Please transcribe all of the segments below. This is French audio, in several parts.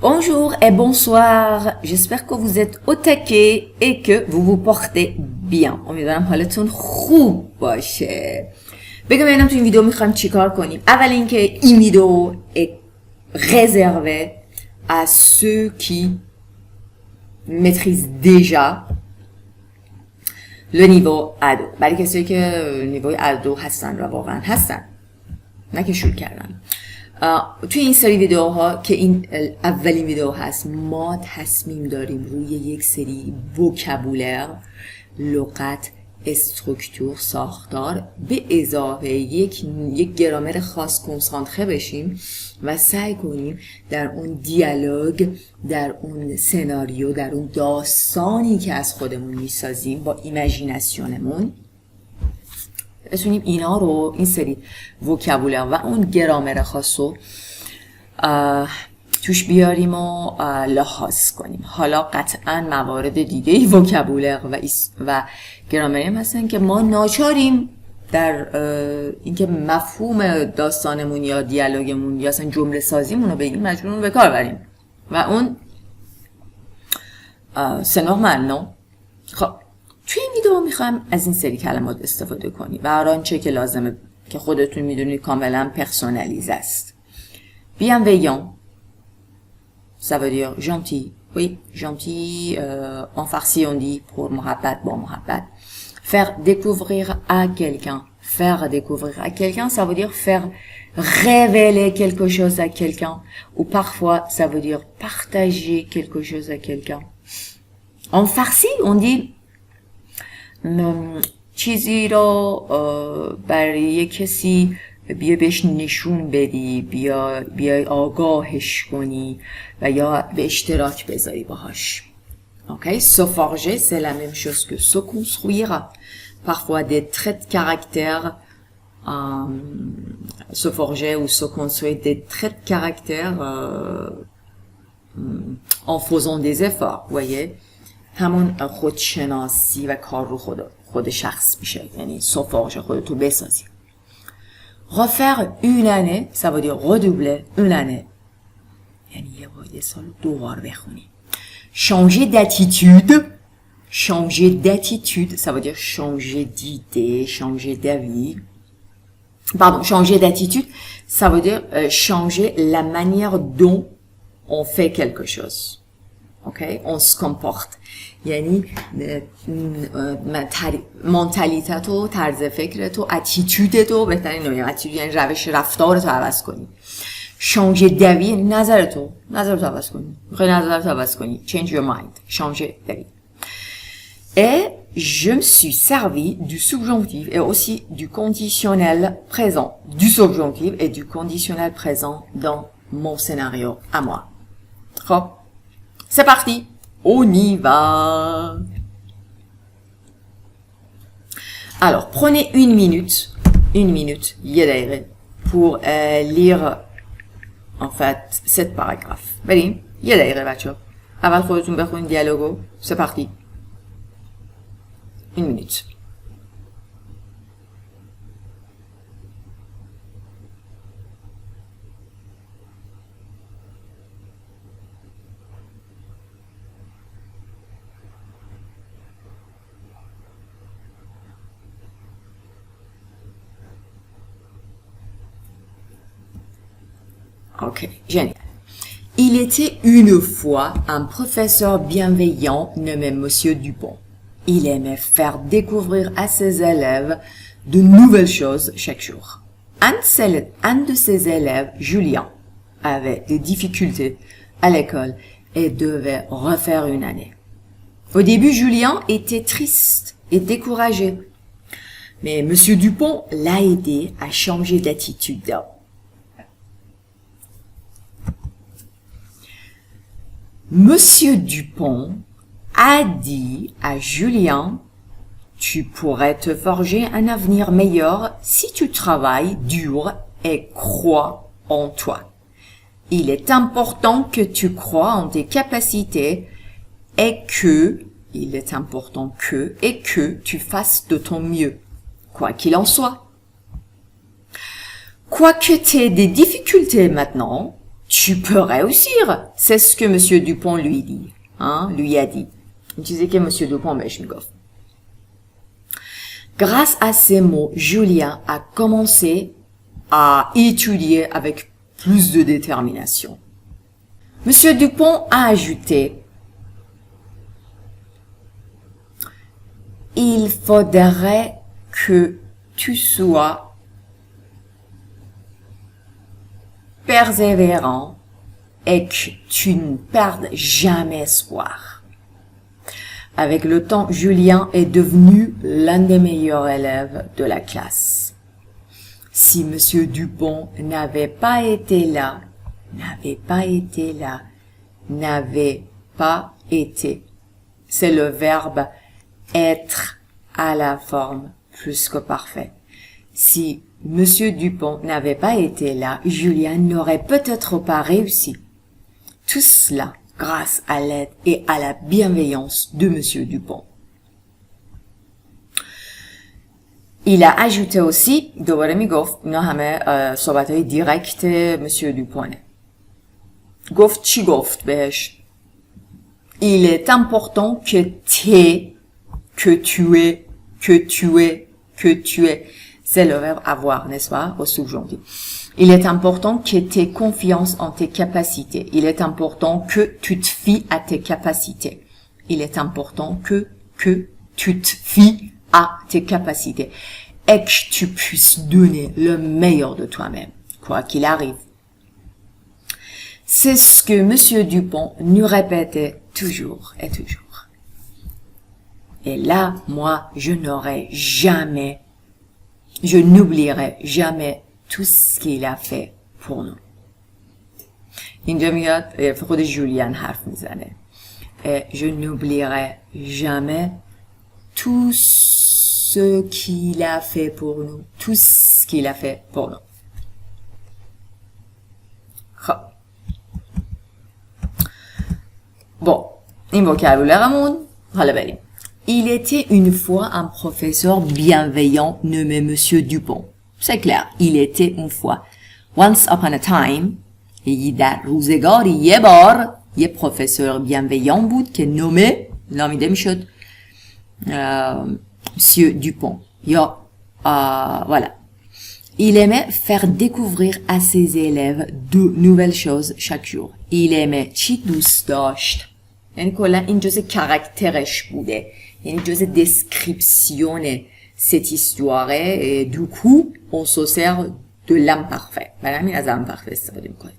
Bonjour et bonsoir. J'espère que vous êtes au taquet et que vous vous portez bien. امیدوارم حالتون خوب باشه. بگم ببینم تو این ویدیو میخوایم چیکار کنیم. اول اینکه این ویدیو est réservé à ceux qui maîtrisent déjà le niveau A2. برای کسایی که نیروی A2 هستن و واقعا هستن. نه که شروع کردن. توی این سری ویدیوها که این اولین ویدیو هست ما تصمیم داریم روی یک سری وکابولر، لغت، استرکتور، ساختار به اضافه یک گرامر خاص کنسانتره بشیم و سعی کنیم در اون دیالوگ، در اون سناریو، در اون داستانی که از خودمون میسازیم با ایمیجیناسیونمون بتونیم اینا رو، این سری وکابولر و اون گرامر خاصو توش بیاریم و لحاظ کنیم. حالا قطعا موارد دیگه وکابولر و گرامری هم هستن که ما ناچاریم در اینکه مفهوم داستانمون یا دیالوگمون یا اصلا جمله سازیمون رو بگیم مجبوریم به کار بریم و اون c'est normal non؟ خب توی این ویدیو میخوایم از این سری کلمات استفاده کنیم و هر آنچه که لازمه که خودتون میدونید کاملا پرسونالیزه است. bienveillant ça veut dire gentil. Oui, gentil en farsi on dit pour محبت با محبت. faire découvrir à quelqu'un. faire découvrir à quelqu'un ça veut dire faire révéler quelque chose à quelqu'un ou parfois ça veut dire partager quelque chose à quelqu'un. En farsi on dit چیزی رو برای کسی بیا بهش نشون بدی، بیای آگاهش کنی و یا به اشتراک بذاری باهاش. Okay? Se forger, c'est la même chose que se construire. Parfois des traits de caractère, se forger ou se construire des traits de caractère en faisant des efforts, vous voyez? همون خودشناسی و کار رو خود شخص میشه، یعنی سفارش خودتو بسازی. refaire une année ça veut dire redoubler une année، یعنی یه سال دوبار بخونی. changer d'attitude ça veut dire changer d'idée، changer d'avis. Pardon, changer d'attitude ça veut dire changer la manière dont on fait quelque chose. Okay? On se comporte. یعنی منتالیتتو، طرز فکرتو، اتیتودتو، بهترین نمیگم اتیتود یعنی روش رفتارتو عوض کنی. changer d'avis یعنی نظرتو عوض کنی. میخوای نظرتو عوض کنی. change your mind. changer d'avis. Et je me suis servi du subjonctif et aussi du conditionnel présent. Du subjonctif et du conditionnel présent dans mon scénario à moi. Hop. C'est parti. On y va. Alors, prenez une minute, يدايري, pour lire, en fait, cette paragraphe. بریم, يدايري بچه. اول خودتون بخونید دیالوگو. C'est parti. Une minute. Ok, génial. Il était une fois un professeur bienveillant nommé Monsieur Dupont. Il aimait faire découvrir à ses élèves de nouvelles choses chaque jour. Un de ses élèves, Julien, avait des difficultés à l'école et devait refaire une année. Au début, Julien était triste et découragé. Mais Monsieur Dupont l'a aidé à changer d'attitude. Monsieur Dupont a dit à Julien, tu pourrais te forger un avenir meilleur si tu travailles dur et crois en toi. Il est important que tu crois en tes capacités et que tu fasses de ton mieux, quoi qu'il en soit. Quoique tu aies des difficultés maintenant, tu peux réussir. C'est ce que Monsieur Dupont lui dit, lui a dit. Il disait que Monsieur Dupont بهش میگفت. Grâce à ces mots, Julien a commencé à étudier avec plus de détermination. Monsieur Dupont a ajouté: il faudrait que tu sois persévérant et que tu ne perdes jamais espoir. Avec le temps, Julien est devenu l'un des meilleurs élèves de la classe. Si Monsieur Dupont n'avait pas été là, c'est le verbe être à la forme plus que parfait. Si Monsieur Dupont n'avait pas été là, Julien n'aurait peut-être pas réussi. Tout cela grâce à l'aide et à la bienveillance de Monsieur Dupont. Il a ajouté aussi, دوباره میگفت اینا همه صحبت‌های direct Monsieur Dupont. گفت چی گفت بهش؟ Il est important que tu es. C'est le verbe avoir, n'est-ce pas, au subjonctif. Il est important que tu aies confiance en tes capacités. Il est important que tu te fies à tes capacités. Il est important que tu te fies à tes capacités. Et que tu puisses donner le meilleur de toi-même, quoi qu'il arrive. C'est ce que Monsieur Dupont nous répétait toujours et toujours. Et là, moi, je n'oublierai jamais tout ce qu'il a fait pour nous. اینجا میاد خود جولیان حرف میزنه. Je n'oublierai jamais tout ce qu'il a fait pour nous. Tout ce qu'il a fait pour nous. خب. Bon, این vocabulaire حالا بریم. Il était une fois un professeur bienveillant nommé Monsieur Dupont. C'est clair, il était une fois. Once upon a time, در روزگاری یه بار یه پروفسور بیانویان بود که نامیده میشد Monsieur Dupont. Voilà. Il aimait faire découvrir à ses élèves de nouvelles choses chaque jour. Il aimait چی دوست داشت؟ یعنی کلا این جزء کاراکترش بوده. یعنی جزء description cette histoire et du coup on se sert de l'imparfait. برای همین از imparfait استفاده میکنه.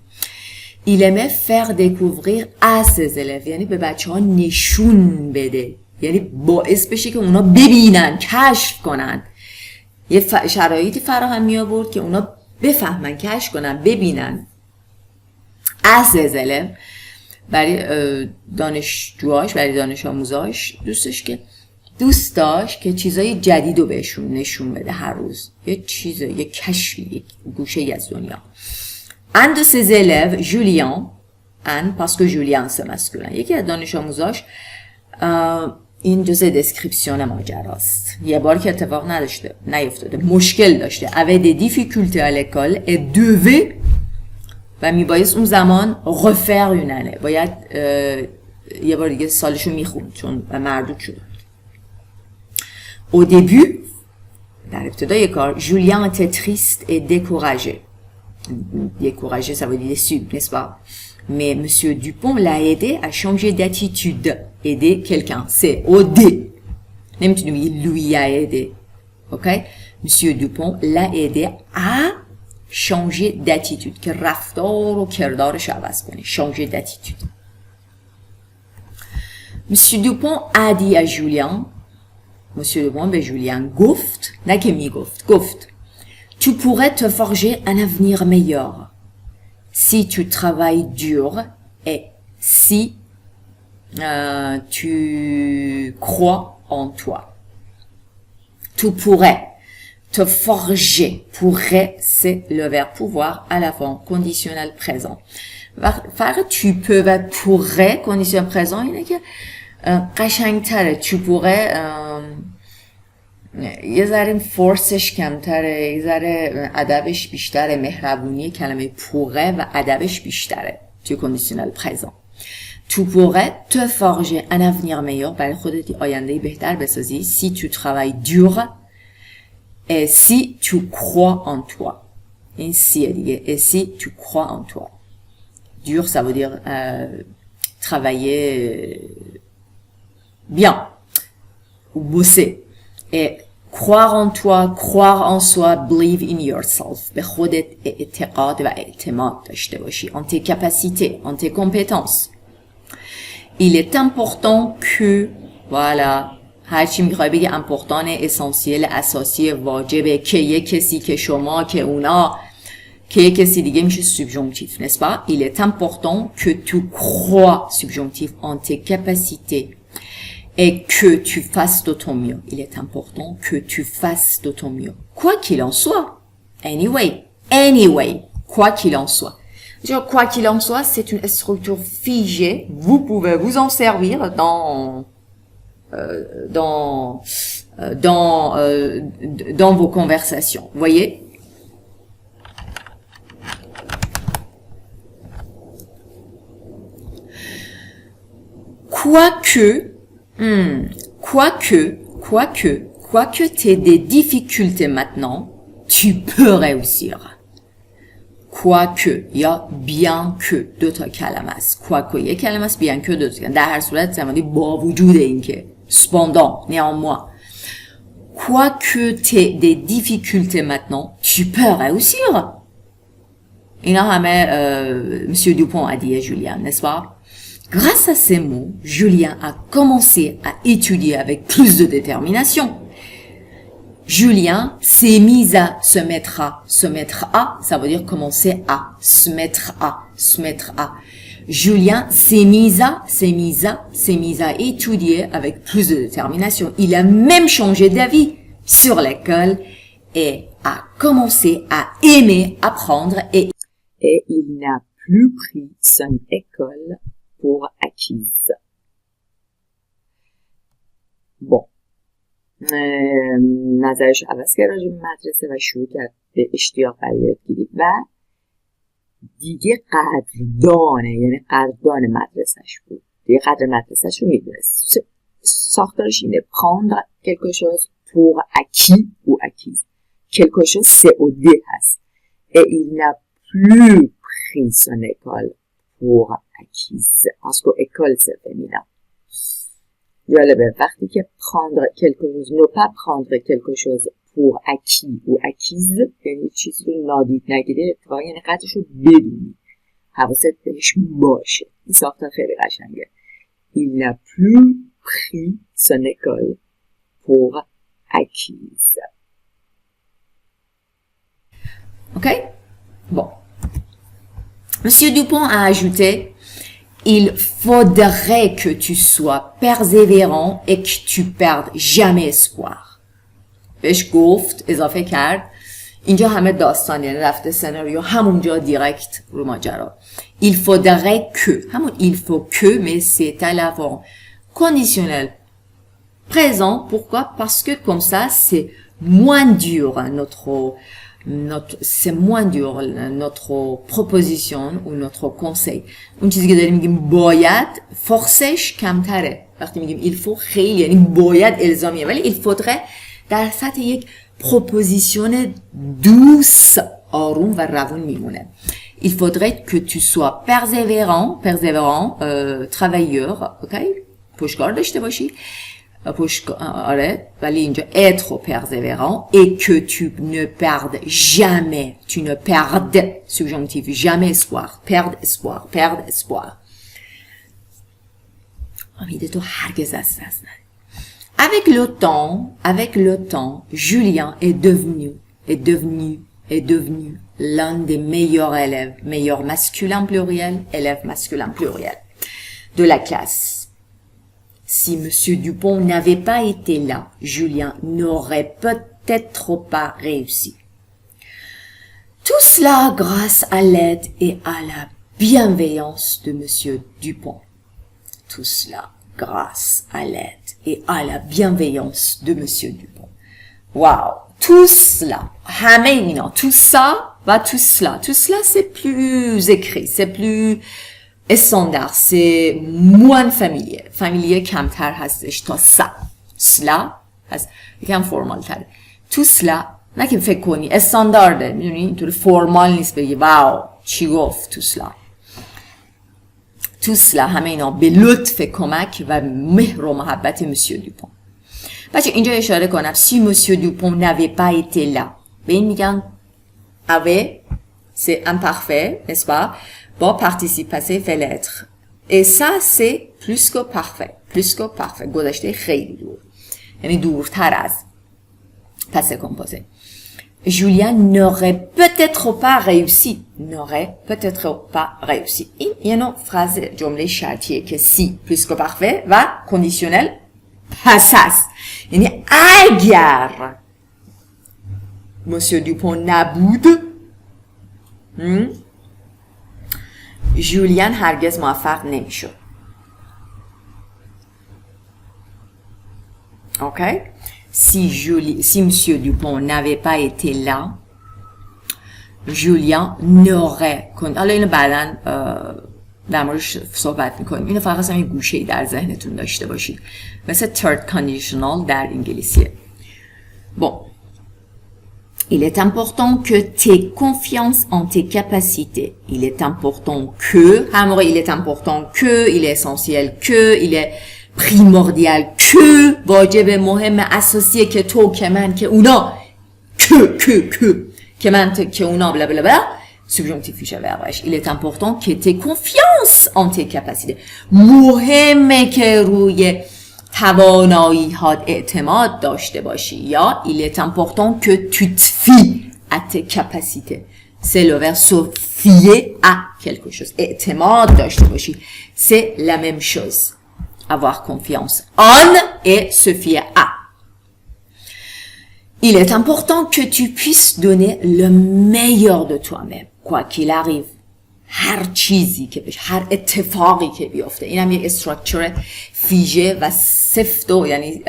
Il aimait faire découvrir à ses élèves. یعنی به بچه ها نشون بده. یعنی باعث بشه که اونا ببینن، کشف کنن. یه شرایطی فراهم می آورد که اونا بفهمن، کشف کنن، ببینن. à ses élèves. برای دانشجوهاش، برای دانش آموزاش دوست داشت که چیزای جدید رو بهشون نشون بده هر روز. یه کشفی، یک گوشه از دنیا. Un de ses élèves, Julien, parce que Julien c'est masculin, یکی از دانش آموزاش این جزء دسکریپسیون ماجراست. یه بار که اتفاق نیفتاده، مشکل داشته. avait des difficultés à l'école et devait و میبایست اون زمان refaire une année. باید یه بار دیگه سالشو میخوند چون مردود شده. Au début, در ابتدای کار, Julien était triste et découragé. Découragé, ça veut dire déçu, n'est-ce pas? Mais Monsieur Dupont l'a aidé à changer d'attitude. Aider quelqu'un, c'est aider. نمیتونیم lui a aidé. Ok? Monsieur Dupont l'a aidé à changer d'attitude. که رفتار و کردارش عوض کنه. Changer d'attitude. Monsieur Dupont a dit à Julien, Monsieur Dupont به Julien گفت، نه که میگفت، گفت tu pourrais te forger un avenir meilleur si tu travailles dur et si tu crois en toi. Tu pourrais te forger. Pourrait, c'est le verbe pouvoir à la fin conditionnel présent. فرق tu peux و pourrait conditionnel présent اینه که قشنگتره. tu pourrais یه ذره این فورسش کمتره، یه ذره ادبش بیشتره، مهربونی کلمه pourrait و ادبش بیشتره توی کندیشنال پرزنت. Tu pourrais te forger un avenir meilleur، برای خودت آینده‌ای بهتر بسازی si tu travailles dur et si tu crois en toi. این سیه دیگه. et si tu crois en toi. dur ça veut dire travailler bien ou bosser. Et croire en toi, croire en soi, believe in yourself. به خودت اعتقاد و اعتماد داشته باشی. En tes capacités, en tes compétences. Il est important que, voilà, هرچی میخوای بگی امپورتانه، اسانسیل، اساسی، واجبه، که یک کسی، که شما، که اونا، که یک کسی دیگه میشه subjonctif, n'est-ce pas? Il est important que tu crois, subjonctif, en tes capacités et que tu fasses de ton mieux. Il est important que tu fasses de ton mieux. Quoi qu'il en soit. Anyway, quoi qu'il en soit. Quoi qu'il en soit, c'est une structure figée. Vous pouvez vous en servir dans vos conversations. Vous voyez? Quoique t'aies des difficultés maintenant, tu peux réussir. Quoique, یا bien que دو تا کلمه است. quoique یک کلمه است، bien que دو تا کلمه. در هر صورت زمانی با وجود این که cependant, néanmoins. Quoique t'aies des difficultés maintenant, tu peux réussir. اینا همه Monsieur Dupont a dit à Julien, n'est-ce pas? Grâce à ces mots, Julien a commencé à étudier avec plus de détermination. Julien s'est mis à se mettre à, ça veut dire commencer à, se mettre à. Julien s'est mis à étudier avec plus de détermination. Il a même changé d'avis sur l'école et a commencé à aimer apprendre et il n'a plus pris son école pour acquise. Bon. نظرش عوض کرد راجع به مدرسه و شروع کرد به اشتیاق برای یادگیری و دیگه قدردانه، یعنی قدردان مدرسهش بود. دیگه قدر مدرسهش رو میدونست. ساختارش اینه: prendre quelque chose pour acquis ou acquise. quelque chose c'est au D هست. et il n'a plus pris son école pour acquise. parce que école c'est féminin. جالبه وقتی که prendre quelque chose, ne pas prendre quelque chose pour acquis ou acquise، یعنی چیزی رو نادید نگیری، اتفاقا یعنی قدرش رو بدونی، حواست بهش باشه. این ساختار خیلی قشنگه. Il n'a plus pris son école pour acquise. Ok? Bon. Monsieur Dupont a ajouté: il faudrait que tu sois persévérant et que tu perdes jamais espoir. بهش گفت، اضافه کرد، اینجا همه داستان، یعنی رفته سناریو همونجا دیرکت رو ماجرا. il faudrait que، همون il faut que mais c'est à l'avant. conditionnel présent. Pourquoi? parce que comme ça c'est moins dur c'est moins dur notre proposition ou notre conseil. اون چیزی که داریم میگیم باید، فورسش کمتره. وقتی میگیم il faut خیلی یعنی باید الزامیه، ولی il faudrait در سطح یک پروپوزیشن دوس، آروم و روون میمونه. il faudrait que tu sois persévérant travailleur، اوکی، پشتکار داشته باشی. آره، ولی اینجا être persévérant et que tu ne perdes jamais, tu ne perdes, subjonctif, jamais espoir, perdre espoir. امیده تو هرگز از دست ندی. Avec le temps, Julien est devenu l'un des meilleurs élèves, meilleur masculin pluriel, élève masculin pluriel de la classe. Si Monsieur Dupont n'avait pas été là, Julien n'aurait peut-être pas réussi. Tout cela grâce à l'aide et à la bienveillance de Monsieur Dupont. Tout cela grâce à l'aide et à la bienveillance de Monsieur Dupont. Waouh. Tout cela. همه اینا. Tout ça va tout cela. Tout cela, c'est plus écrit. C'est plus standard. C'est moins familier. Familier کمتر هستش تا ça. Cela هست. یکم فرمال تره. Tout cela. نه که فکر کنی. استاندارده. میدونی؟ اینطور فرمال نیست بگی. واو. چی گفت tout cela. Tout cela. همه اینا به لطف کمک و مهر و محبت مسیو دوپون. بچه اینجا اشاره کنم si monsieur Dupont n'avait pas été là به این میگن avait c'est imparfait n'est-ce pas با participe passé fait l'être et ça c'est plus que parfait گذشته خیلی دور یعنی دورتر از passé composé Julien n'aurait peut-être pas réussi این یه نوع فراز جمله شرطیه که si plus que parfait و conditionnel پس هست یعنی اگر مسیو دوپون نبود ژولیان هرگز موفق نمیشد اوکی si monsieur Dupont n'avait pas été là Julien n'aurait حالا اینو بعداً در موردش صحبت میکنیم اینو فقط همین گوشه‌ای در ذهنتون داشته باشید مثل third conditional در انگلیسیه bon il est important que t'aies confiance en tes capacités il est important que هر موقع il est important que il est essentiel que il est primordial que واجب مهم اساسیه که تو که من که اونا که من که اونا بلا بلا بلا subjonctif futur verbe il est important que tu aies confiance en tes capacités مهمه که روی توانایی هات اعتماد داشته باشی یا il est important que tu te fies à tes capacités c'est le verbe se fier à quelque chose اعتماد داشته باشی c'est la même chose avoir confiance en et se fier à il est important que tu puisses donner le meilleur de toi-même quoi qu'il arrive هر چیزی که بشه هر اتفاقی که بیفته اینم یک استراکچر فیژه و سفت و یعنی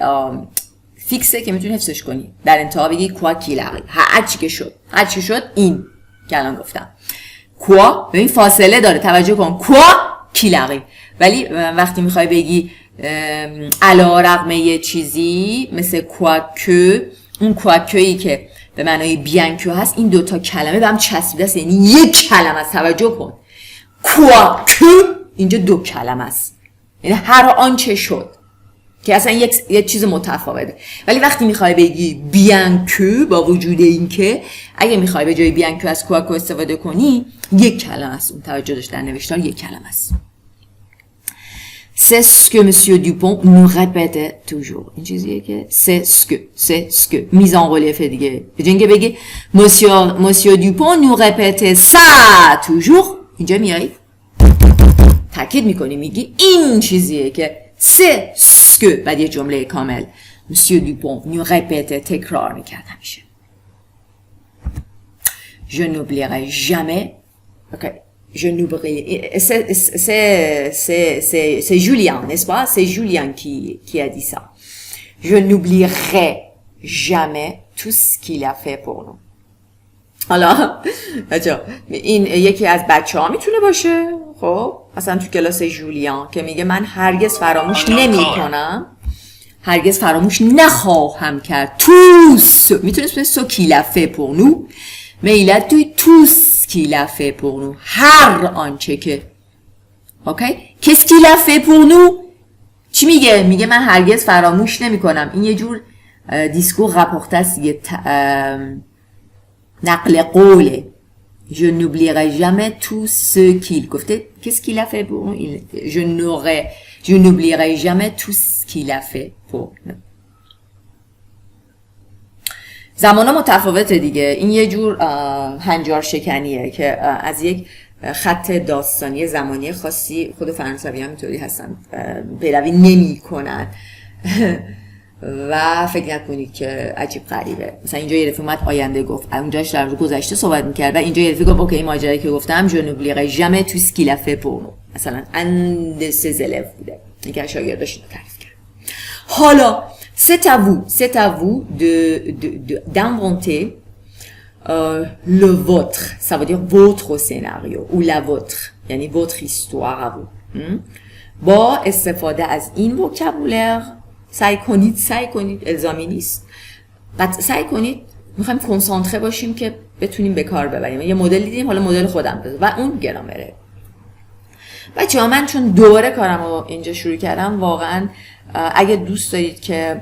فیکسه که میتونی حفظش کنی در انتها بگی quoi qu'il arrive هر چی شد این که الان گفتم quoi به این فاصله داره توجه کن quoi qu'il arrive ولی وقتی میخوای بگی علی رغم یه چیزی مثل quoique اون quoique‌ای که به معنای bien que هست این دوتا کلمه به هم چسبیده است یعنی یک کلمه است توجه کن quoique اینجا دو کلمه است یعنی هر آنچه شد که اصلا یک چیز متفاوته ولی وقتی میخوای بگی bien que با وجود این که اگه میخوای به جای bien que از quoique استفاده کنی یک کلمه است اون توجه داشت در نوشتار یک کلمه است C'est ce que monsieur Dupont nous répétait toujours. این چیزیه که c'est ce que mise en relief دیگه. بجن که بگی monsieur Dupont nous répétait ça toujours. اینجا میای تاکید میکنی میگی این چیزیه که c'est ce que بعد یه جمله کامل monsieur Dupont nous répétait تکرار میکرد همیشه. Je n'oublierai jamais. Okay. Je n'oublierai c'est Julien n'est-ce pas c'est Julien qui a dit ça je n'oublierai jamais tout ce qu'il a fait pour nous حالا بچه‌ها این یکی از بچه‌ها میتونه باشه خب مثلا تو کلاس جولیان که میگه من هرگز فراموش نمی‌کنم هرگز فراموش نخواهم کرد tous میتونه اسم ce qu'il a fait pour nous mais il a tout ce qu'il a fait pour nous هر آنچه که اوکی qu'est-ce qu'il a fait pour nous چی میگه من هرگز فراموش نمی کنم این یه جور دیسکور راپورته است یه نقل قوله je n'oublierai jamais tout ce qu'il گفته qu'est-ce qu'il a fait pour nous je n'oublierai jamais tout ce qu'il a fait pour nous زمانا متفاوته دیگه این یه جور هنجار شکنیه که از یک خط داستانی زمانی خاصی خود فرانسوی هم اینطوری هستن پیروی نمی کنن و فکر نکنید که عجیب غریبه مثلا اینجا یه رفیق اومد آینده گفت اونجاش در گذشته صحبت میکرد و اینجا یه رفیق گفت اوکی این ماجرایی که گفتم je n'oublierai jamais tout ce qu'il a fait pour nous مثلا un de ses élèves بوده یکی از شاگرداش تعریف کرد حالا c'est à vous d'inventer le vôtre. Ça veut dire votre scénario ou la vôtre. یعنی votre histoire à vous. با استفاده از این وکابولر سعی کنید الزامی نیست. سعی کنید میخوایم کنسانتره باشیم که بتونیم به کار ببریم. یه مدل دیدیم، حالا مدل خودم بذار و اون گرامره. بچه‌ها من چون دوباره کارمو اینجا شروع کردم، واقعا اگه دوست دارید که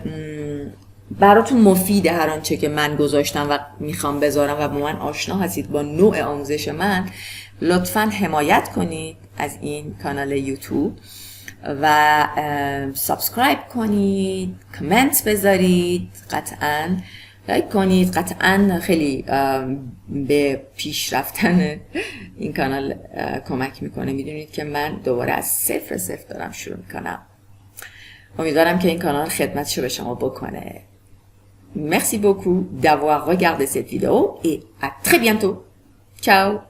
براتون مفیده هر آنچه که من گذاشتم و میخوام بذارم و با من آشنا هستید با نوع آموزش من، لطفاً حمایت کنید از این کانال یوتیوب و سابسکرایب کنید، کامنت بذارید، قطعاً لایک کنید. قطعاً خیلی به پیش رفتن این کانال کمک میکنه. میدونید که من دوباره از صفر دارم شروع میکنم. امیدوارم که این کانال خدمتشو به شما بکنه. Merci beaucoup d'avoir regardé cette vidéo et à très bientôt. Ciao.